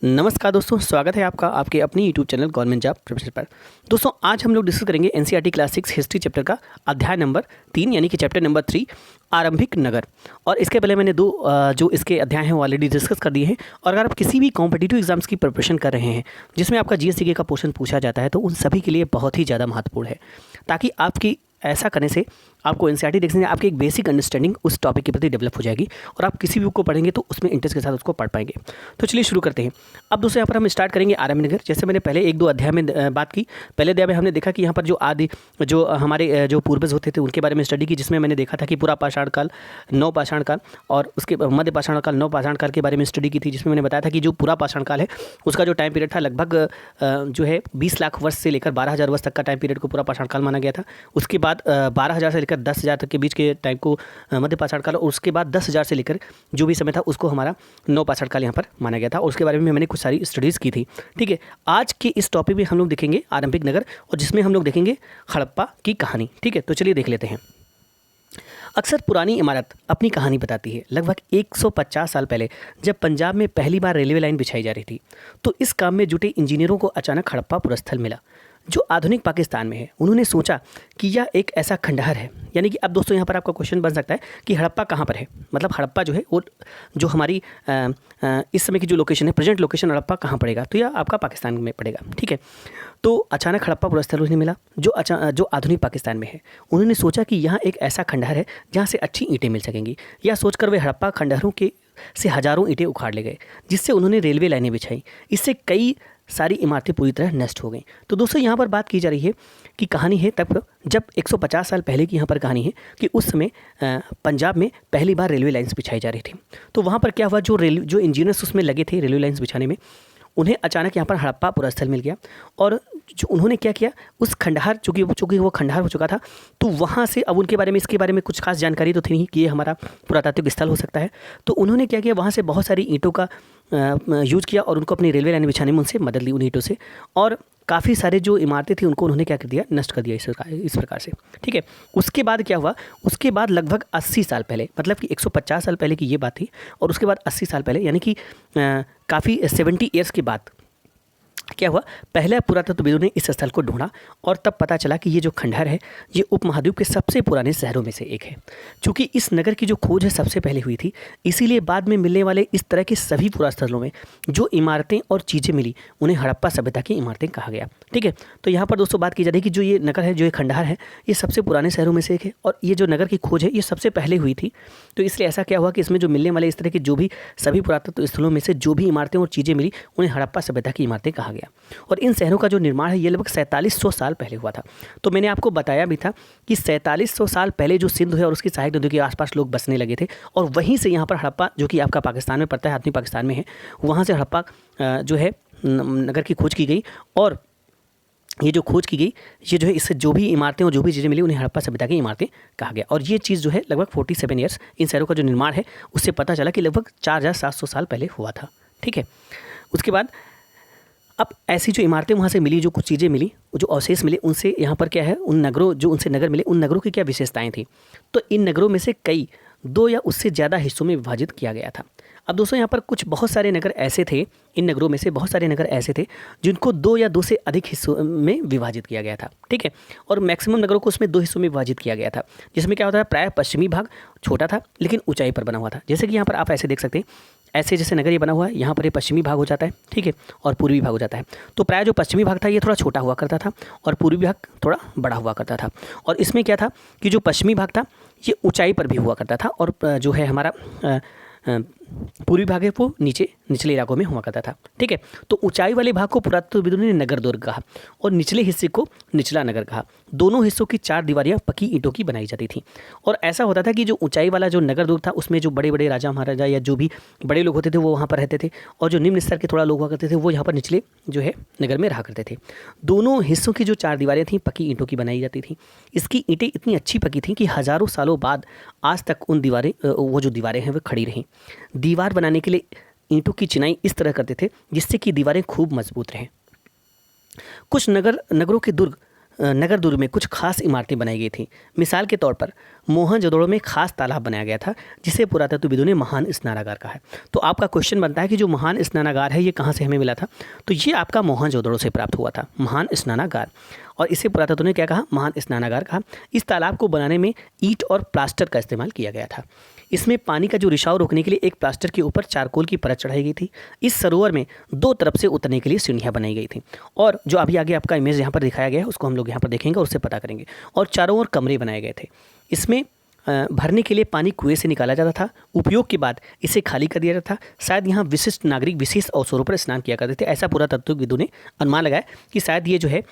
नमस्कार दोस्तों, स्वागत है आपका आपके अपनी YouTube channel government job preparation पर। दोस्तों आज हम लोग डिस्कस करेंगे एनसीईआरटी क्लास 6 हिस्ट्री चैप्टर का अध्याय नंबर 3 यानी कि चैप्टर नंबर 3 आरंभिक नगर। और इसके पहले मैंने दो जो इसके अध्याय हैं वो ऑलरेडी डिस्कस कर दिए हैं। और अगर आप किसी भी कॉम्पिटिटिव एग्जाम्स की प्रिपरेशन कर रहे हैं जिसमें आपका जीएस का पोर्शन पूछा जाता है तो उन सभी के लिए बहुत ही ज़्यादा महत्वपूर्ण है, ताकि आपकी ऐसा करने से आपको एनसीईआरटी देखने से आपकी एक बेसिक अंडरस्टैंडिंग उस टॉपिक के प्रति डेवलप हो जाएगी और आप किसी भी बुक को पढ़ेंगे तो उसमें इंटरेस्ट के साथ उसको पढ़ पाएंगे। तो चलिए शुरू करते हैं। अब दोस्तों यहाँ पर हम स्टार्ट करेंगे आरंभिक नगर। जैसे मैंने पहले एक दो अध्याय में बात की। पहले अध्याय में हमने देखा कि यहाँ पर जो हमारे जो पूर्वज होते थे उनके बारे में स्टडी की, जिसमें मैंने देखा था कि पूरा पाषाण काल, नव पाषाण काल और उसके मध्य पाषाण काल, नव पाषाण काल के बारे में स्टडी की थी, जिसमें मैंने बताया था कि जो पूरा पाषाण काल है उसका जो टाइम पीरियड था लगभग जो है 20 लाख वर्ष से लेकर 12,000 वर्ष तक का टाइम पीरियड को पूरा पाषाण काल माना गया था। उसके बाद 12,000 से लेकर 10,000 तक के बीच के टाइम को मध्य पाषाण काल और उसके बाद 10,000 से लेकर जो भी समय था उसको हमारा नव पाषाण काल यहाँ पर माना गया था। और उसके बारे में मैंने कुछ सारी स्टडीज़ की थी। ठीक है, आज के इस टॉपिक में हम लोग देखेंगे आरंभिक नगर और जिसमें हम लोग देखेंगे हड़प्पा की कहानी। ठीक है, तो चलिए देख लेते हैं। अक्सर पुरानी इमारत अपनी कहानी बताती है। लगभग 150 साल पहले जब पंजाब में पहली बार रेलवे लाइन बिछाई जा रही थी तो इस काम में जुटे इंजीनियरों को अचानक हड़प्पा पुरस्थल मिला जो आधुनिक पाकिस्तान में है। उन्होंने सोचा कि यह एक ऐसा खंडहर है, यानी कि अब दोस्तों यहाँ पर आपका क्वेश्चन बन सकता है कि हड़प्पा कहाँ पर है। मतलब हड़प्पा जो है वो जो हमारी इस समय की जो लोकेशन है, प्रेजेंट लोकेशन हड़प्पा कहाँ पड़ेगा, तो यह आपका पाकिस्तान में पड़ेगा। ठीक है, तो अचानक हड़प्पा पुरस्थल उन्हें मिला जो आधुनिक पाकिस्तान में है। उन्होंने सोचा कि यहाँ एक ऐसा खंडहर है जहाँ से अच्छी ईंटें मिल सकेंगी। यह सोचकर वे हड़प्पा खंडहरों के से हज़ारों ईंटें उखाड़ ले गए, जिससे उन्होंने रेलवे लाइनें बिछाई। इससे कई सारी इमारतें पूरी तरह नष्ट हो गईं। तो दोस्तों यहाँ पर बात की जा रही है कि कहानी है तब जब 150 साल पहले की यहाँ पर कहानी है कि उस समय पंजाब में पहली बार रेलवे लाइन्स बिछाई जा रही थी। तो वहाँ पर क्या हुआ, जो इंजीनियर्स उसमें लगे थे रेलवे लाइन्स बिछाने में, उन्हें अचानक यहाँ पर हड़प्पा पुरस्थल मिल गया। और जो उन्होंने क्या किया, उस खंडहर चूँकि वो खंडहर हो चुका था तो वहाँ से अब उनके बारे में इसके बारे में कुछ खास जानकारी तो थी नहीं कि ये हमारा पुरातात्विक स्थल हो सकता है। तो उन्होंने क्या किया, वहाँ से बहुत सारी ईंटों का यूज़ किया और उनको अपनी रेलवे लाइन बिछाने में उनसे मदद ली उन ईंटों से। और काफ़ी सारे जो इमारतें थी उनको उन्होंने क्या कर दिया, नष्ट कर दिया इस प्रकार से। ठीक है, उसके बाद क्या हुआ, उसके बाद लगभग 80 साल पहले, मतलब कि 150 साल पहले की ये बात थी और उसके बाद 80 साल पहले यानी कि काफ़ी 70 ईयर्स के बाद क्या हुआ, पहले पुरातत्वविदों ने इस स्थल को ढूंढा और तब पता चला कि ये जो खंडहर है ये उपमहाद्वीप के सबसे पुराने शहरों में से एक है। चूँकि इस नगर की जो खोज है सबसे पहले हुई थी, इसीलिए बाद में मिलने वाले इस तरह के सभी पुरास्थलों में जो इमारतें और चीज़ें मिली उन्हें हड़प्पा सभ्यता की इमारतें कहा गया। ठीक है, तो यहाँ पर दोस्तों बात की जा रही है कि जो ये नगर है, जो ये खंडहर है, ये सबसे पुराने शहरों में से एक है और ये जो नगर की खोज है ये सबसे पहले हुई थी। तो इसलिए ऐसा क्या हुआ कि इसमें जो मिलने वाले इस तरह के जो भी सभी पुरातत्व स्थलों में से जो भी इमारतें और चीज़ें मिली उन्हें हड़प्पा सभ्यता की इमारतें कहा गया। और इन शहरों का जो निर्माण है ये लगभग 4700 साल पहले हुआ था। तो मैंने आपको बताया भी था कि 4700 साल पहले जो सिंधु है और उसकी सहायक नदियों के आसपास लोग बसने लगे थे और वहीं से यहाँ पर हड़प्पा, जो कि आपका पाकिस्तान में पड़ता है, आधुनिक पाकिस्तान में है, वहाँ से हड़प्पा जो है नगर की खोज की गई। और ये जो खोज की गई, ये जो है इससे जो भी इमारतें और जो भी चीज़ें मिली उन्हें हड़प्पा सभ्यता की इमारतें कहा गया। और ये चीज़ जो है लगभग 47 ईयर्स इन शहरों का जो निर्माण है उससे पता चला कि लगभग 4700 साल पहले हुआ था। ठीक है, उसके बाद अब ऐसी जो इमारतें वहाँ से मिली, जो कुछ चीज़ें मिली, जो अवशेष मिले, उनसे यहाँ पर क्या है, उन नगरों जो उनसे नगर मिले उन नगरों की क्या विशेषताएं थी। तो इन नगरों में से कई 2 या उससे ज़्यादा हिस्सों में विभाजित किया गया था। अब दोस्तों यहाँ पर कुछ बहुत सारे नगर ऐसे थे, इन नगरों में से बहुत सारे नगर ऐसे थे जिनको 2 या 2 से अधिक हिस्सों में विभाजित किया गया था। ठीक है, और मैक्सिमम नगरों को उसमें 2 हिस्सों में विभाजित किया गया था, जिसमें क्या होता है, प्रायः पश्चिमी भाग छोटा था लेकिन ऊंचाई पर बना हुआ था। जैसे कि यहाँ पर आप ऐसे देख सकते हैं, ऐसे जैसे नगर ये बना हुआ है, यहाँ पर ये पश्चिमी भाग हो जाता है। ठीक है, और पूर्वी भाग हो जाता है। तो प्राय जो पश्चिमी भाग था ये थोड़ा छोटा हुआ करता था और पूर्वी भाग थोड़ा बड़ा हुआ करता था। और इसमें क्या था कि जो पश्चिमी भाग था ये ऊंचाई पर भी हुआ करता था और जो है हमारा पूर्वी भाग है वो निचले इलाकों में हुआ करता था। ठीक है, तो ऊंचाई वाले भाग को पुरातत्वविदों ने नगर दुर्ग कहा और निचले हिस्से को निचला नगर कहा। दोनों हिस्सों की 4 दीवारियां पक्की ईंटों की बनाई जाती थी। और ऐसा होता था कि जो ऊंचाई वाला जो नगर दुर्ग था उसमें जो बड़े बड़े राजा महाराजा या जो भी बड़े लोग होते थे वो वहाँ पर रहते थे और जो निम्न स्तर के थोड़ा लोग हुआ करते थे वो यहाँ पर निचले जो है नगर में रहा करते थे। दोनों हिस्सों की जो 4 दीवारें थीं पक्की ईंटों की बनाई जाती थी। इसकी ईंटें इतनी अच्छी पकी थीं कि हज़ारों सालों बाद आज तक वो जो दीवारें हैं वो खड़ी रहीं। दीवार बनाने के लिए ईंटों की चिनाई इस तरह करते थे जिससे कि दीवारें खूब मजबूत रहें। कुछ नगरों के दुर्ग नगर दुर्ग में कुछ खास इमारतें बनाई गई थी। मिसाल के तौर पर मोहनजोदड़ो में खास तालाब बनाया गया था जिसे पुरातत्वविदों ने महान स्नानागार कहा है। तो आपका क्वेश्चन बनता है कि जो महान स्नानागार है ये कहाँ से हमें मिला था, तो ये आपका मोहनजोदड़ो से प्राप्त हुआ था महान स्नानागार, और इसे पुरातत्व ने क्या कहा, महान स्नानागार कहा। इस तालाब को बनाने में ईंट और प्लास्टर का इस्तेमाल किया गया था। इसमें पानी का जो रिसाव रोकने के लिए एक प्लास्टर के ऊपर चारकोल की परत चढ़ाई गई थी। इस सरोवर में दो तरफ से उतरने के लिए सीढ़ियाँ बनाई गई थी, और जो अभी आगे आपका इमेज यहाँ पर दिखाया गया है उसको हम लोग यहाँ पर देखेंगे और उससे पता करेंगे। और चारों ओर कमरे बनाए गए थे। इसमें भरने के लिए पानी कुएं से निकाला जाता था। उपयोग के बाद इसे खाली कर दिया जाता था। शायद यहाँ विशिष्ट नागरिक विशेष अवसरों पर स्नान किया करते थे। ऐसा पुरातत्वविदों ने अनुमान लगाया कि शायद ये जो है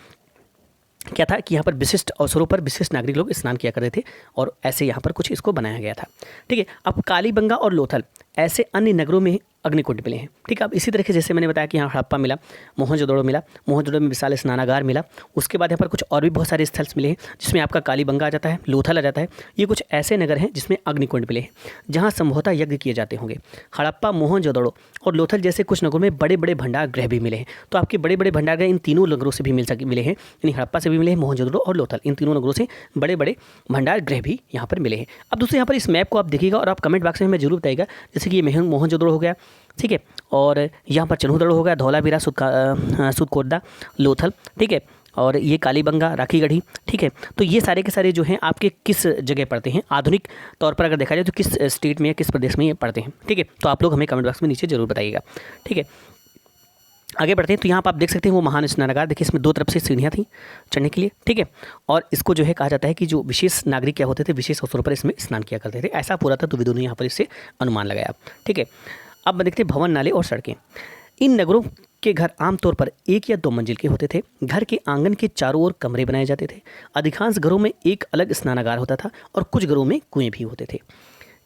क्या था कि यहाँ पर विशिष्ट अवसरों पर विशिष्ट नागरिक लोग स्नान किया करते थे, और ऐसे यहाँ पर कुछ इसको बनाया गया था। ठीक है, अब कालीबंगा और लोथल ऐसे अन्य नगरों में अग्निकुंड मिले हैं। ठीक है, अब इसी तरीके जैसे मैंने बताया कि यहाँ हड़प्पा मिला, मोहनजोदड़ो मिला, मोहनजोदड़ो में विशाल स्नानागार मिला। उसके बाद यहाँ पर कुछ और भी बहुत सारे स्थल मिले हैं जिसमें आपका कालीबंगा आ जाता है, लोथल आ जाता है। ये कुछ ऐसे नगर हैं जिसमें अग्निकुंड मिले हैं जहाँ संभवतः यज्ञ किए जाते होंगे। हड़प्पा, मोहनजोदड़ो और लोथल जैसे कुछ नगरों में बड़े बड़े भंडार गृह भी मिले हैं। तो आपके बड़े बड़े भंडार गृह इन तीनों नगरों से भी मिले हैं, यानी हड़प्पा से भी मिले हैं, मोहनजोदड़ो और लोथल, इन तीनों नगरों से बड़े बड़े भंडार गृह भी यहाँ पर मिले हैं। अब दोस्तों यहाँ पर इस मैप को आप देखिएगा और आप कमेंट बॉक्स में हमें जरूर बताइएगा, जैसे कि ये मोहनजोदड़ो हो गया, ठीक है, और यहाँ पर चन्हूदड़ो हो गया, धौलावीरा, सुदकोटदा, लोथल, ठीक है, और ये कालीबंगा, राखीगढ़ी, ठीक है। तो ये सारे के सारे जो हैं आपके किस जगह पड़ते हैं, आधुनिक तौर पर अगर देखा जाए तो किस स्टेट में या किस प्रदेश में ये पड़ते हैं, ठीक है। तो आप लोग हमें कमेंट बॉक्स में नीचे जरूर बताइएगा, ठीक है। आगे बढ़ते हैं तो यहाँ पर आप देख सकते हैं वो महान स्नानागार, देखिए इसमें दो तरफ से सीढ़ियाँ थी चढ़ने के लिए, ठीक है। और इसको जो है कहा जाता है कि जो विशेष नागरिक क्या होते थे, विशेष अवसरों पर इसमें स्नान किया करते थे, ऐसा पुरातत्वविदों ने यहाँ पर इससे अनुमान लगाया, ठीक है। अब देखते हैं भवन, नाले और सड़कें। इन नगरों के घर आमतौर पर एक या दो मंजिल के होते थे। घर के आंगन के चारों ओर कमरे बनाए जाते थे। अधिकांश घरों में एक अलग स्नानागार होता था और कुछ घरों में कुएं भी होते थे।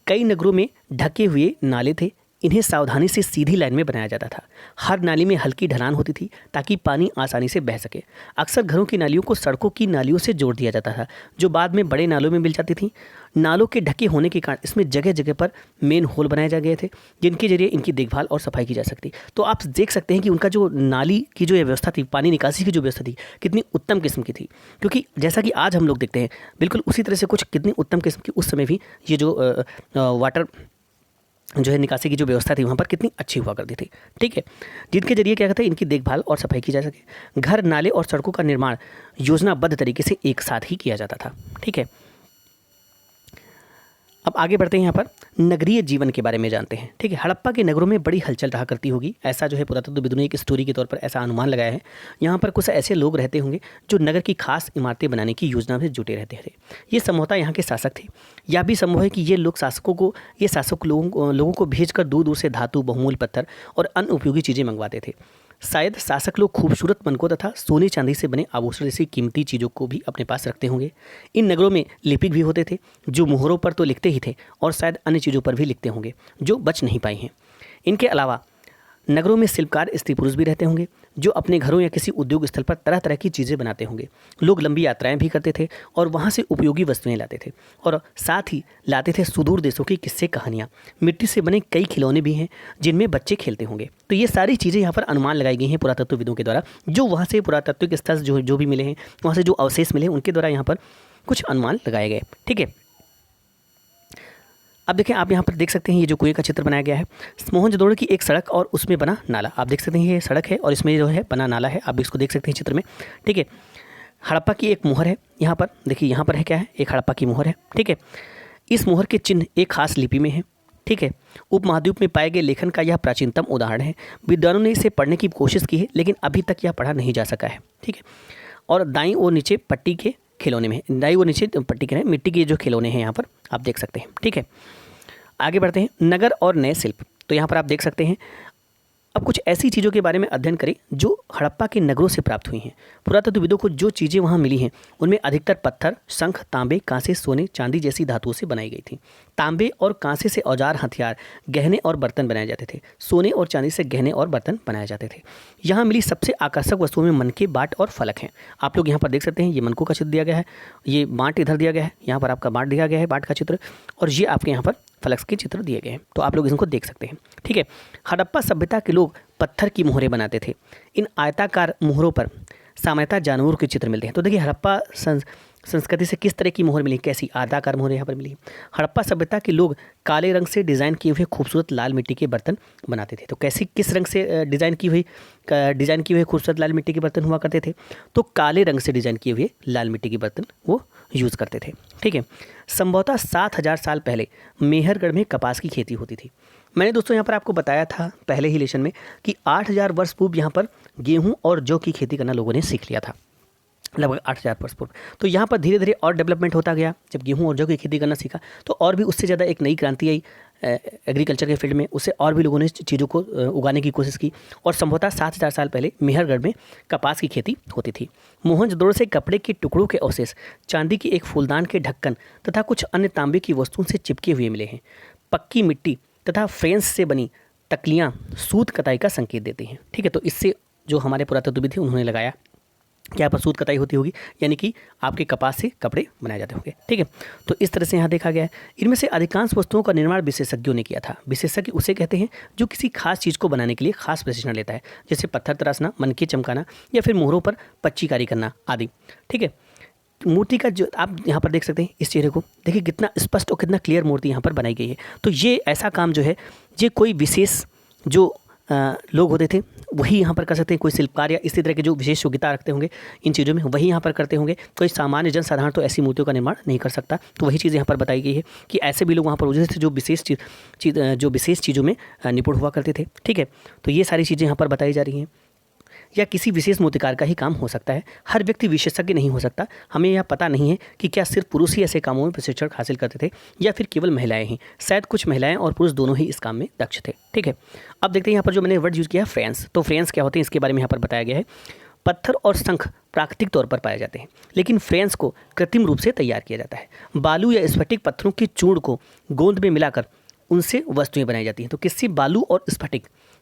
कई नगरों में ढके हुए नाले थे। इन्हें सावधानी से सीधी लाइन में बनाया जाता था। हर नाली में हल्की ढलान होती थी ताकि पानी आसानी से बह सके। अक्सर घरों की नालियों को सड़कों की नालियों से जोड़ दिया जाता था, जो बाद में बड़े नालों में मिल जाती थी। नालों के ढके होने के कारण इसमें जगह जगह पर मेन होल बनाए जा गए थे, जिनके जरिए इनकी देखभाल और सफाई की जा सकती। तो आप देख सकते हैं कि उनका जो नाली की जो व्यवस्था थी, पानी निकासी की जो व्यवस्था थी, कितनी उत्तम किस्म की थी। क्योंकि जैसा कि आज हम लोग देखते हैं, बिल्कुल उसी तरह से कुछ कितनी उत्तम किस्म की उस समय भी ये जो वाटर जो है निकासी की जो व्यवस्था थी वहाँ पर कितनी अच्छी हुआ करती थी, ठीक है, जिनके जरिए क्या कहते हैं इनकी देखभाल और सफाई की जा सके। घर, नाले और सड़कों का निर्माण योजनाबद्ध तरीके से एक साथ ही किया जाता था, ठीक है। अब आगे बढ़ते हैं, यहाँ पर नगरीय जीवन के बारे में जानते हैं, ठीक है। हड़प्पा के नगरों में बड़ी हलचल रहा करती होगी, ऐसा जो है पुरातत्वविदों ने एक स्टोरी के तौर पर ऐसा अनुमान लगाया है। यहाँ पर कुछ ऐसे लोग रहते होंगे जो नगर की खास इमारतें बनाने की योजना में जुटे रहते थे। ये संभवतः यहाँ के शासक थे। यह भी संभव है कि ये शासक लोगों को भेजकर दूर दूर से धातु, बहुमूल्य पत्थर और अन्य उपयोगी चीज़ें मंगवाते थे। शायद शासक लोग खूबसूरत मनकों तथा सोने चांदी से बने आभूषण जैसी कीमती चीज़ों को भी अपने पास रखते होंगे। इन नगरों में लिपिक भी होते थे, जो मोहरों पर तो लिखते ही थे और शायद अन्य चीज़ों पर भी लिखते होंगे जो बच नहीं पाई हैं। इनके अलावा नगरों में शिल्पकार स्त्री पुरुष भी रहते होंगे, जो अपने घरों या किसी उद्योग स्थल पर तरह तरह की चीज़ें बनाते होंगे। लोग लंबी यात्राएं भी करते थे और वहाँ से उपयोगी वस्तुएं लाते थे, और साथ ही लाते थे सुदूर देशों की किस्से, कहानियाँ। मिट्टी से बने कई खिलौने भी हैं जिनमें बच्चे खेलते होंगे। तो ये सारी चीज़ें यहाँ पर अनुमान लगाई गई हैं पुरातत्वविदों के द्वारा, जो वहाँ से पुरातत्विक स्थल जो भी मिले हैं, वहाँ से जो अवशेष मिले उनके द्वारा यहाँ पर कुछ अनुमान लगाए गए, ठीक है। अब देखें, आप यहाँ पर देख सकते हैं ये जो कुएं का चित्र बनाया गया है, मोहनजोदड़ो की एक सड़क और उसमें बना नाला। आप देख सकते हैं ये सड़क है और इसमें जो है बना नाला है, आप इसको देख सकते हैं चित्र में, ठीक है। हड़प्पा की एक मोहर है, यहाँ पर देखिए, यहाँ पर है क्या है, एक हड़प्पा की मोहर है, ठीक है। इस मोहर के चिन्ह एक खास लिपि में है, ठीक है। उपमहाद्वीप में पाए गए लेखन का यह प्राचीनतम उदाहरण है। विद्वानों ने इसे पढ़ने की कोशिश की है, लेकिन अभी तक यह पढ़ा नहीं जा सका है, ठीक है। और दाईं ओर नीचे पट्टी के खिलौने में, दाईं ओर नीचे पट्टी के मिट्टी के जो खिलौने हैं यहाँ पर आप देख सकते हैं, ठीक है। आगे बढ़ते हैं, नगर और नए शिल्प। तो यहाँ पर आप देख सकते हैं, अब कुछ ऐसी चीज़ों के बारे में अध्ययन करें जो हड़प्पा के नगरों से प्राप्त हुई हैं। पुरातत्वविदों को जो चीज़ें वहाँ मिली हैं उनमें अधिकतर पत्थर, शंख, तांबे, कांसे, सोने, चांदी जैसी धातुओं से बनाई गई थी। तांबे और कांसे से औजार, हथियार, गहने और बर्तन बनाए जाते थे। सोने और चांदी से गहने और बर्तन बनाए जाते थे। यहाँ मिली सबसे आकर्षक वस्तुओं में मनके, बाट और फलक हैं। आप लोग यहाँ पर देख सकते हैं, ये मनकों का चित्र दिया गया है, ये बाट इधर दिया गया है, यहाँ पर आपका बाट दिया गया है, बाट का चित्र, और ये आपके यहाँ पर फलक्स के चित्र दिए गए हैं। तो आप लोग इनको देख सकते हैं, ठीक है। हड़प्पा सभ्यता के लोग पत्थर की मोहरें बनाते थे। इन आयताकार मोहरों पर सामान्यतः जानवरों के चित्र मिलते हैं। तो देखिए हड़प्पा संस्कृति से किस तरह की मोहर मिली, कैसी आयताकार मोहर यहाँ पर मिली। हड़प्पा सभ्यता के लोग काले रंग से डिज़ाइन किए हुए खूबसूरत लाल मिट्टी के बर्तन बनाते थे। तो कैसी किस रंग से डिज़ाइन किए हुए खूबसूरत लाल मिट्टी के बर्तन हुआ करते थे, तो काले रंग से डिज़ाइन किए हुए लाल मिट्टी के बर्तन वो यूज़ करते थे। ठीक है, संभवतः 7000 साल पहले मेहरगढ़ में कपास की खेती होती थी। मैंने दोस्तों यहाँ पर आपको बताया था पहले ही लेसन में कि 8000 वर्ष पूर्व यहाँ पर गेहूँ और जौ की खेती करना लोगों ने सीख लिया था, लगभग 8000 वर्ष पूर्व। तो यहाँ पर धीरे धीरे और डेवलपमेंट होता गया। जब गेहूं और जौ की खेती करना सीखा तो और भी उससे ज़्यादा एक नई क्रांति आई एग्रीकल्चर के फील्ड में, उससे और भी लोगों ने चीज़ों को उगाने की कोशिश की और संभवतः 7000 साल पहले मेहरगढ़ में कपास की खेती होती थी। मोहनजोदड़ो से कपड़े के टुकड़ों के अवशेष, चांदी की एक फूलदान के ढक्कन तथा कुछ अन्य तांबे की वस्तुओं से चिपके हुए मिले हैं। पक्की मिट्टी तथा फ्रेंच से बनी तकलियाँ सूत कताई का संकेत देती हैं। ठीक है, तो इससे जो हमारे पुरातत्वविद थे उन्होंने लगाया क्या पर सूत कताई होती होगी, यानी कि आपके कपास से कपड़े बनाए जाते होंगे। ठीक है, तो इस तरह से यहाँ देखा गया है। इनमें से अधिकांश वस्तुओं का निर्माण विशेषज्ञों ने किया था। विशेषज्ञ उसे कहते हैं जो किसी खास चीज़ को बनाने के लिए खास प्रशिक्षण लेता है, जैसे पत्थर तराशना, मनके चमकाना या फिर मोहरों पर पच्चीकारी करना आदि। ठीक है, मूर्ति का जो आप यहाँ पर देख सकते हैं, इस चेहरे को देखिए कितना स्पष्ट और कितना क्लियर मूर्ति यहाँ पर बनाई गई है। तो ये ऐसा काम जो है ये कोई विशेष जो लोग होते थे वही यहाँ पर कर सकते हैं। कोई शिल्पकार या इसी तरह के जो विशेष योग्यता रखते होंगे इन चीज़ों में वही यहाँ पर करते होंगे। कोई सामान्य जनसाधारण तो ऐसी मूर्तियों का निर्माण नहीं कर सकता। तो वही चीज़ यहाँ पर बताई गई है कि ऐसे भी लोग वहाँ पर मौजूद थे जो विशेष चीज़ों में निपुण हुआ करते थे। ठीक है, तो ये सारी चीज़ें यहाँ पर बताई जा रही हैं। या किसी विशेष मूर्तिकार का ही काम हो सकता है, हर व्यक्ति विशेषज्ञ नहीं हो सकता। हमें यह पता नहीं है कि क्या सिर्फ पुरुष ही ऐसे कामों में प्रशिक्षण हासिल करते थे या फिर केवल महिलाएं ही। शायद कुछ महिलाएं और पुरुष दोनों ही इस काम में दक्ष थे। ठीक है, अब देखते हैं यहाँ पर जो मैंने वर्ड यूज़ किया है फ्रेंच। तो फ्रेंच क्या होते हैं इसके बारे में यहाँ पर बताया गया है। पत्थर और शंख प्राकृतिक तौर पर पाए जाते हैं, लेकिन फ्रेंच को कृत्रिम रूप से तैयार किया जाता है। बालू या स्फटिक पत्थरों की चूर्ण को गोंद में मिलाकर उनसे वस्तुएं बनाई जाती हैं। तो किससे?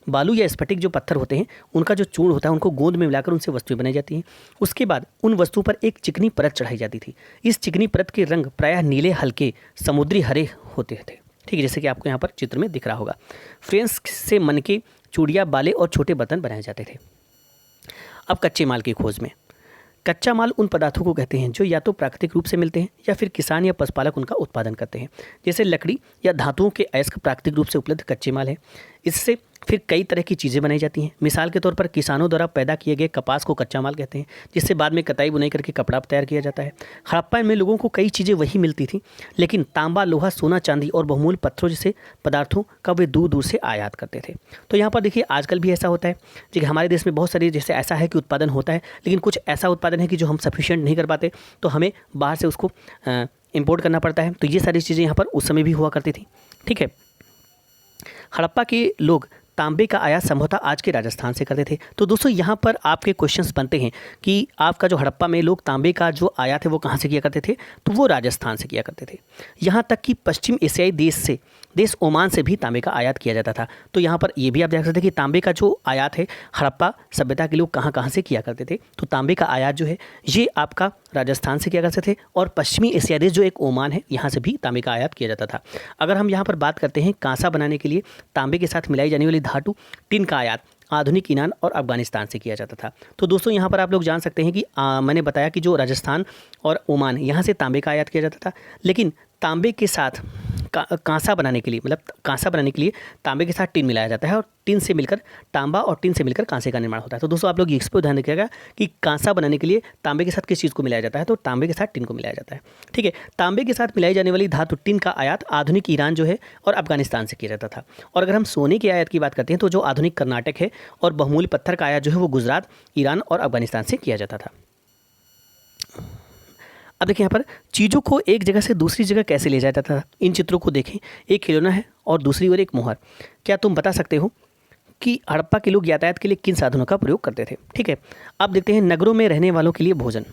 बालू या स्फटिक जो पत्थर होते हैं उनका जो चूर्ण होता है उनको गोंद में मिलाकर उनसे वस्तुएं बनाई जाती हैं। उसके बाद उन वस्तुओं पर एक चिकनी परत चढ़ाई जाती थी। इस चिकनी परत के रंग प्रायः नीले, हल्के समुद्री हरे होते थे। ठीक है, जैसे कि आपको यहाँ पर चित्र में दिख रहा होगा। फ्रेंच से मनके, चूड़ियाँ, बाले और छोटे बर्तन बनाए जाते थे। अब कच्चे माल की खोज में। कच्चा माल उन पदार्थों को कहते हैं जो या तो प्राकृतिक रूप से मिलते हैं या फिर किसान या पशुपालक उनका उत्पादन करते हैं। जैसे लकड़ी या धातुओं के अयस्क प्राकृतिक रूप से उपलब्ध कच्चे माल है। इससे फिर कई तरह की चीज़ें बनाई जाती हैं। मिसाल के तौर पर किसानों द्वारा पैदा किए गए कपास को कच्चा माल कहते हैं, जिससे बाद में कताई बुनाई करके कपड़ा तैयार किया जाता है। हड़प्पा में लोगों को कई चीज़ें वही मिलती थी, लेकिन तांबा, लोहा, सोना, चांदी और बहुमूल्य पत्थरों जैसे पदार्थों का वे दूर दूर से आयात करते थे। तो यहाँ पर देखिए आजकल भी ऐसा होता है कि हमारे देश में बहुत सारी जैसे ऐसा है कि उत्पादन होता है, लेकिन कुछ ऐसा उत्पादन है कि जो हम सफिशिएंट नहीं कर पाते, तो हमें बाहर से उसको इम्पोर्ट करना पड़ता है। तो ये सारी चीज़ें यहाँ पर उस समय भी हुआ करती थी। ठीक है, हड़प्पा के लोग तांबे का आयात संभवतः आज के राजस्थान से करते थे। तो दोस्तों यहाँ पर आपके क्वेश्चंस बनते हैं कि आपका जो हड़प्पा में लोग तांबे का जो आयात है वो कहाँ से किया करते थे, तो वो राजस्थान से किया करते थे। यहाँ तक कि पश्चिम एशियाई देश ओमान से भी तांबे का आयात किया जाता था। तो यहाँ पर ये भी आप देख सकते हैं कि तांबे का जो आयात है हड़प्पा सभ्यता के लोग कहाँ कहाँ से किया करते थे। तो तांबे का आयात जो है ये आपका राजस्थान से किया करते थे, और पश्चिमी एशियाई देश जो एक ओमान है यहाँ से भी तांबे का आयात किया जाता था। अगर हम यहाँ पर बात करते हैं कांसा बनाने के लिए तांबे के साथ मिलाई जाने वाली धातु टिन का आयात आधुनिक ईरान और अफगानिस्तान से किया जाता था। तो दोस्तों यहाँ पर आप लोग जान सकते हैं कि मैंने बताया कि जो राजस्थान और ओमान यहाँ से तांबे का आयात किया जाता था, लेकिन तांबे के साथ कांसा बनाने के लिए तांबे के साथ टिन मिलाया जाता है, और टिन से मिलकर तांबा और टिन से मिलकर कांसे का निर्माण होता है। तो दोस्तों आप लोग इस पर ध्यान रखिएगा कि कांसा बनाने के लिए तांबे के साथ किस चीज़ को मिलाया जाता है, तो तांबे के साथ टिन को मिलाया जाता है। ठीक है, तांबे के साथ मिलाई जाने वाली धातु टिन का आयात आधुनिक ईरान जो है और अफगानिस्तान से किया जाता था। और अगर हम सोने के आयात की बात करते हैं तो जो आधुनिक कर्नाटक है और बहुमूल्य पत्थर का आयात जो है वो गुजरात, ईरान और अफगानिस्तान से किया जाता था। अब देखिए यहाँ पर चीज़ों को एक जगह से दूसरी जगह कैसे ले जाया जाता था। इन चित्रों को देखें, एक खिलौना है और दूसरी ओर एक मोहर। क्या तुम बता सकते हो कि हड़प्पा के लोग यातायात के लिए किन साधनों का प्रयोग करते थे? ठीक है, अब देखते हैं नगरों में रहने वालों के लिए भोजन।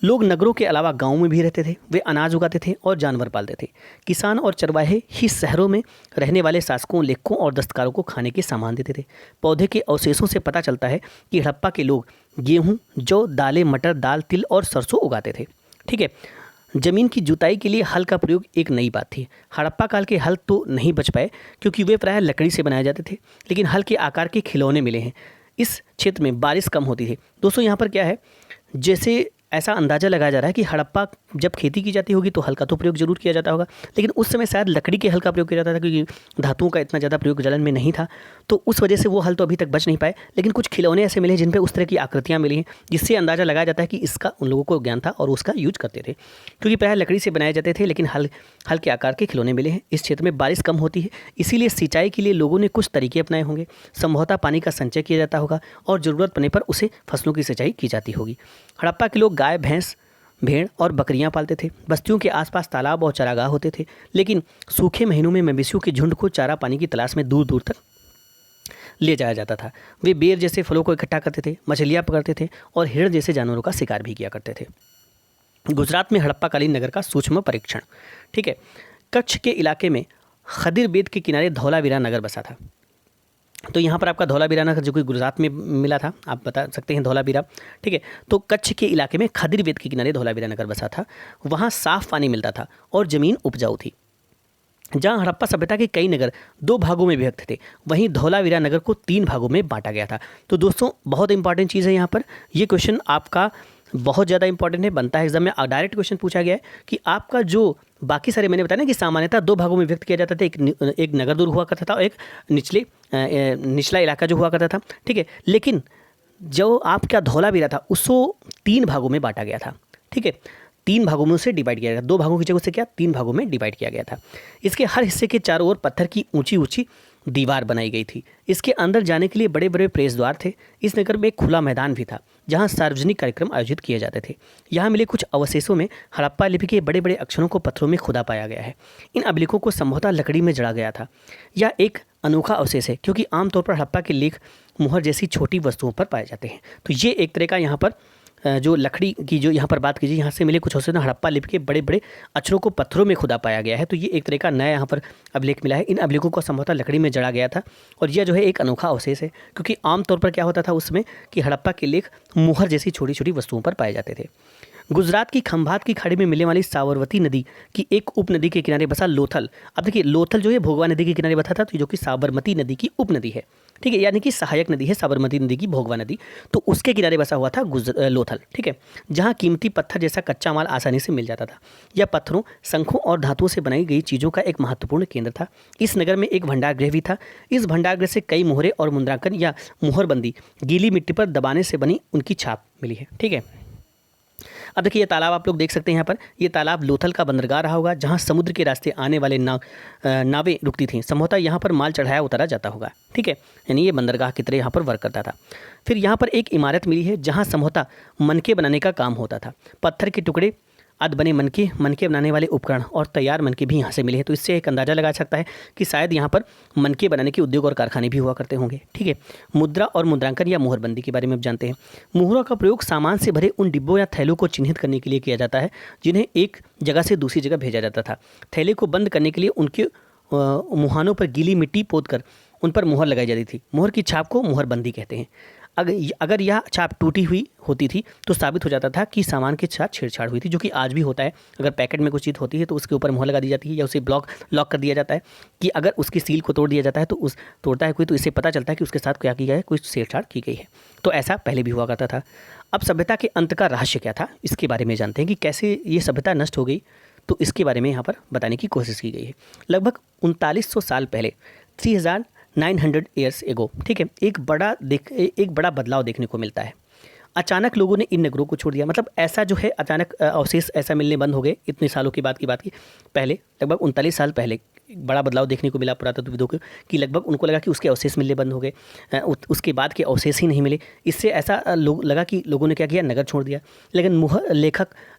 लोग नगरों के अलावा गाँव में भी रहते थे। वे अनाज उगाते थे और जानवर पालते थे। किसान और चरवाहे ही शहरों में रहने वाले शासकों, लेखकों और दस्तकारों को खाने के सामान देते थे। पौधे के अवशेषों से पता चलता है कि हड़प्पा के लोग गेहूँ, जौ, दालें, मटर, दाल, तिल और सरसों उगाते थे। ठीक है, जमीन की जुताई के लिए हल का प्रयोग एक नई बात थी। हड़प्पा काल के हल तो नहीं बच पाए क्योंकि वे प्रायः लकड़ी से बनाए जाते थे, लेकिन हल के आकार के खिलौने मिले हैं। इस क्षेत्र में बारिश कम होती थी। दोस्तों यहाँ पर क्या है, जैसे ऐसा अंदाज़ा लगाया जा रहा है कि हड़प्पा जब खेती की जाती होगी तो हल का तो प्रयोग जरूर किया जाता होगा, लेकिन उस समय शायद लकड़ी के हल का प्रयोग किया जाता था, क्योंकि धातुओं का इतना ज़्यादा प्रयोग जलन में नहीं था, तो उस वजह से वो हल तो अभी तक बच नहीं पाए। लेकिन कुछ खिलौने ऐसे मिले जिन पर उस तरह की आकृतियाँ मिली हैं, जिससे अंदाज़ा लगाया जाता है कि इसका उन लोगों को ज्ञान था और उसका यूज करते थे, क्योंकि प्रायः लकड़ी से बनाए जाते थे, लेकिन हल के आकार के खिलौने मिले हैं। इस क्षेत्र में बारिश कम होती है, इसीलिए सिंचाई के लिए लोगों ने कुछ तरीके अपनाए होंगे। संभवतः पानी का संचय किया जाता होगा और ज़रूरत पड़ने पर उसे फसलों की सिंचाई की जाती होगी। हड़प्पा के लोग गाय, भैंस, भेड़ और बकरियां पालते थे। बस्तियों के आसपास तालाब और चारागाह होते थे, लेकिन सूखे महीनों में मवेशियों के झुंड को चारा पानी की तलाश में दूर दूर तक ले जाया जाता था। वे बेर जैसे फलों को इकट्ठा करते थे, मछलियां पकड़ते थे और हिरण जैसे जानवरों का शिकार भी किया करते थे। गुजरात में हड़प्पाकालीन नगर का सूक्ष्म परीक्षण। ठीक है, कच्छ के इलाके में खदिर बेद के किनारे धौलावीरा नगर बसा था। तो यहाँ पर आपका धौलावीरा नगर जो कि गुजरात में मिला था, आप बता सकते हैं धौलावीरा। ठीक है, तो कच्छ के इलाके में खदिर बेद के किनारे धौलावीरा नगर बसा था। वहाँ साफ पानी मिलता था और ज़मीन उपजाऊ थी। जहाँ हड़प्पा सभ्यता के कई नगर 2 भागों में विभक्त थे, वहीं धौलावीरा नगर को 3 भागों में बांटा गया था। तो दोस्तों बहुत इंपॉर्टेंट चीज़ है यहाँ पर, ये क्वेश्चन आपका बहुत ज़्यादा इंपॉर्टेंट है, बनता है एग्जाम में। डायरेक्ट क्वेश्चन पूछा गया है कि आपका जो बाकी सारे मैंने बताया ना कि सामान्यतः 2 भागों में व्यक्त किया जाता था, एक नगर दूर हुआ करता था और एक निचला इलाका जो हुआ करता था। ठीक है, लेकिन जो आपका धौलावीरा था उसको 3 भागों में बांटा गया था। ठीक है, 3 भागों में उसे डिवाइड किया गया, 2 भागों की जगह से क्या 3 भागों में डिवाइड किया गया था। इसके हर हिस्से के चारों ओर पत्थर की ऊंची ऊंची दीवार बनाई गई थी। इसके अंदर जाने के लिए बड़े बड़े प्रवेश द्वार थे। इस नगर में एक खुला मैदान भी था जहां सार्वजनिक कार्यक्रम आयोजित किए जाते थे। यहाँ मिले कुछ अवशेषों में हड़प्पा लिपि के बड़े बड़े अक्षरों को पत्थरों में खुदा पाया गया है। इन अभिलेखों को संभवतः लकड़ी में जड़ा गया था। यह एक अनोखा अवशेष है, क्योंकि आमतौर पर हड़प्पा के लेख मुहर जैसी छोटी वस्तुओं पर पाए जाते हैं। तो ये एक तरह का यहाँ पर जो लकड़ी की जो यहाँ पर बात कीजिए, यहाँ से मिले कुछ अवशेष हड़प्पा लिपि के बड़े बड़े अक्षरों को पत्थरों में खुदा पाया गया है। तो ये एक तरह का नया यहाँ पर अभिलेख मिला है। इन अभिलेखों को संभवतः लकड़ी में जड़ा गया था और यह जो है एक अनोखा अवशेष है, क्योंकि आमतौर पर क्या होता था उसमें कि हड़प्पा के लेख मुहर जैसी छोटी छोटी वस्तुओं पर पाए जाते थे। गुजरात की खंभात की खाड़ी में मिलने वाली साबरमती नदी की एक उपनदी के किनारे बसा लोथल। अब देखिए लोथल जो है भोगवा नदी के किनारे बसा था, तो जो कि साबरमती नदी की उपनदी है। ठीक है, यानी कि सहायक नदी है साबरमती नदी की भोगवा नदी, तो उसके किनारे बसा हुआ था लोथल। ठीक है, जहाँ कीमती पत्थर जैसा कच्चा माल आसानी से मिल जाता था। यह पत्थरों, शंखों और धातुओं से बनाई गई चीज़ों का एक महत्वपूर्ण केंद्र था। इस नगर में एक भंडारगृह भी था। इस भंडारगृह से कई मोहरे और मुद्रांकन या मुहरबंदी गीली मिट्टी पर दबाने से बनी उनकी छाप मिली है। ठीक है, अब देखिए ये तालाब आप लोग देख सकते हैं यहाँ पर, ये तालाब लोथल का बंदरगाह रहा होगा, जहाँ समुद्र के रास्ते आने वाले नावें रुकती थीं। संभवतः यहाँ पर माल चढ़ाया उतारा जाता होगा। ठीक है, यानी ये बंदरगाह की तरह यहाँ पर वर्क करता था। फिर यहाँ पर एक इमारत मिली है जहाँ संभवतः मनके बनाने का काम होता था। पत्थर के टुकड़े, अध बने मनके बनाने वाले उपकरण और तैयार मनके भी यहाँ से मिले हैं। तो इससे एक अंदाज़ा लगा सकता है कि शायद यहाँ पर मनके बनाने के उद्योग और कारखाने भी हुआ करते होंगे। ठीक है, मुद्रा और मुद्रांकन या मुहरबंदी के बारे में आप जानते हैं। मुहरों का प्रयोग सामान से भरे उन डिब्बों या थैलों को चिन्हित करने के लिए किया जाता है जिन्हें एक जगह से दूसरी जगह भेजा जाता था। थैले को बंद करने के लिए उनके मुहानों पर गीली मिट्टी पोतकर उन पर मुहर लगाई जाती थी। मुहर की छाप को मुहरबंदी कहते हैं। अगर यह छाप टूटी हुई होती थी तो साबित हो जाता था कि सामान के साथ छेड़छाड़ हुई थी, जो कि आज भी होता है। अगर पैकेट में कुछ चीज़ होती है तो उसके ऊपर मुहर लगा दी जाती है या उसे लॉक कर दिया जाता है कि अगर उसकी सील को तोड़ दिया जाता है तो तोड़ता है कोई, तो इससे पता चलता है कि उसके साथ क्या किया गया है, कुछ छेड़छाड़ की गई है। तो ऐसा पहले भी हुआ करता था। अब सभ्यता के अंत का रहस्य क्या था, इसके बारे में जानते हैं कि कैसे ये सभ्यता नष्ट हो गई। तो इसके बारे में यहाँ पर बताने की कोशिश की गई है। लगभग 3900 साल पहले 3900 ईयर्स एगो, ठीक है, एक बड़ा बदलाव देखने को मिलता है। अचानक लोगों ने इन नगरों को छोड़ दिया। मतलब ऐसा जो है अचानक अवशेष ऐसा मिलने बंद हो गए। इतने सालों की बात की पहले लगभग 39 साल पहले एक बड़ा बदलाव देखने को मिला पुरातत्वविदों को कि लगभग उनको लगा कि उसके अवशेष मिलने बंद हो गए। उसके बाद के अवशेष ही नहीं मिले। इससे ऐसा लगा कि लोगों ने क्या किया, नगर छोड़ दिया। लेकिन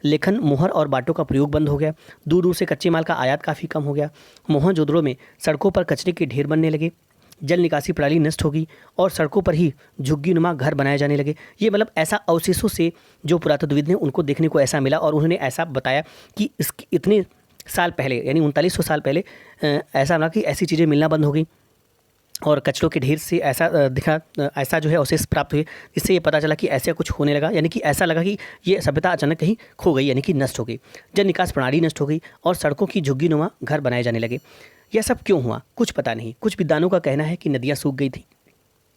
लेखन मुहर और बाटों का प्रयोग बंद हो गया। दूर दूर से कच्चे माल का आयात काफ़ी कम हो गया। मोहनजोदड़ो में सड़कों पर कचरे के ढेर बनने लगे। जल निकासी प्रणाली नष्ट होगी और सड़कों पर ही झुग्गीनुमा घर बनाए जाने लगे। ये मतलब ऐसा अवशेषों से जो पुरातत्वविद ने उनको देखने को ऐसा मिला और उन्होंने ऐसा बताया कि इसके इतने साल पहले यानी 3900 साल पहले ऐसा ना कि ऐसी चीज़ें मिलना बंद हो गई और कचरों के ढेर से ऐसा जो है अवशेष प्राप्त हुए। इससे ये पता चला कि ऐसा कुछ होने लगा, यानी कि ऐसा लगा कि ये सभ्यता अचानक कहीं खो गई, यानी कि नष्ट हो गई। जल निकास प्रणाली नष्ट हो गई और सड़कों की झुग्गीनुमा घर बनाए जाने लगे। यह सब क्यों हुआ, कुछ पता नहीं। कुछ विद्वानों का कहना है कि नदियाँ सूख गई थी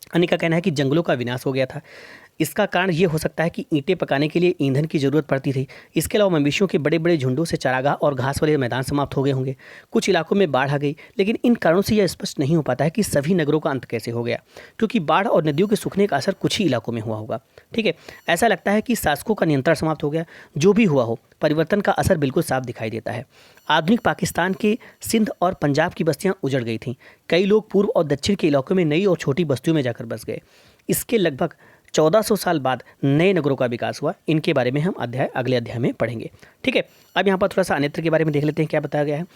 अन्य का कहना है कि जंगलों का विनाश हो गया था। इसका कारण ये हो सकता है कि ईंटें पकाने के लिए ईंधन की ज़रूरत पड़ती थी। इसके अलावा मवेशियों के बड़े बड़े झुंडों से चारागाह और घास वाले मैदान समाप्त हो गए होंगे। कुछ इलाकों में बाढ़ आ गई, लेकिन इन कारणों से यह स्पष्ट नहीं हो पाता है कि सभी नगरों का अंत कैसे हो गया, क्योंकि बाढ़ और नदियों के सूखने का असर कुछ ही इलाकों में हुआ होगा। ठीक है, ऐसा लगता है कि शासकों का नियंत्रण समाप्त हो गया। जो भी हुआ हो, परिवर्तन का असर बिल्कुल साफ दिखाई देता है। आधुनिक पाकिस्तान के सिंध और पंजाब की बस्तियां उजड़ गई थीं। कई लोग पूर्व और दक्षिण के इलाकों में नई और छोटी बस्तियों में जाकर बस गए। इसके लगभग 1400 साल बाद नए नगरों का विकास हुआ। इनके बारे में हम अगले अध्याय में पढ़ेंगे। ठीक है, अब यहाँ पर थोड़ा सा अन्यत्र के बारे में देख लेते हैं क्या बताया गया है।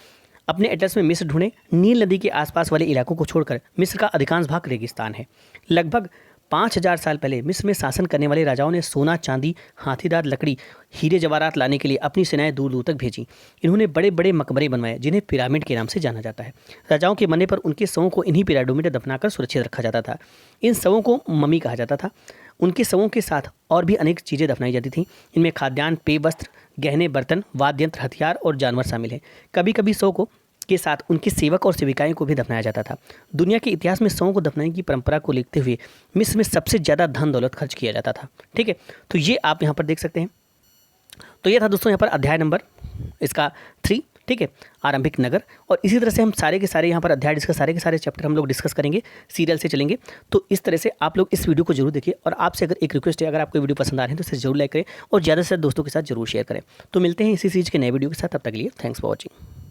अपने एटलस में मिस्र ढूंढें। नील नदी के आसपास वाले इलाकों को छोड़कर मिस्र का अधिकांश भाग रेगिस्तान है। लगभग 5000 साल पहले मिस्र में शासन करने वाले राजाओं ने सोना, चांदी, हाथीदार लकड़ी, हीरे जवाहरात लाने के लिए अपनी सेनाएं दूर दूर तक भेजी। इन्होंने बड़े बड़े मकबरे बनवाए जिन्हें पिरामिड के नाम से जाना जाता है। राजाओं के मरने पर उनके शवों को इन्हीं पिरामिडों में दफनाकर सुरक्षित रखा जाता था। इन शवों को मम्मी कहा जाता था। उनके शवों के साथ और भी अनेक चीज़ें दफनाई जाती थीं। इनमें खाद्यान्न, पेय, वस्त्र, गहने, बर्तन, वाद्य यंत्र, हथियार और जानवर शामिल हैं। कभी कभी शव को के साथ उनके सेवक और सेविकाएं को भी दफनाया जाता था। दुनिया के इतिहास में शवों को दफनाने की परंपरा को लिखते हुए मिस्र में सबसे ज़्यादा धन दौलत खर्च किया जाता था। ठीक है, तो ये आप यहाँ पर देख सकते हैं। तो ये था दोस्तों यहाँ पर अध्याय नंबर इसका 3। ठीक है, आरंभिक नगर। और इसी तरह से हम सारे के सारे यहाँ पर अध्याय डिस्कस, सारे के सारे चैप्टर हम लोग डिस्कस करेंगे, सीरियल से चलेंगे। तो इस तरह से आप लोग इस वीडियो को जरूर देखिए। और आपसे अगर एक रिक्वेस्ट है, अगर आपको वीडियो पसंद आ रहे हैं तो इसे जरूर लाइक करें और ज़्यादा से ज़्यादा दोस्तों के साथ जरूर शेयर करें। तो मिलते हैं इसी सीरीज के नए वीडियो के साथ। तब तक के लिए थैंक्स फॉर वॉचिंग।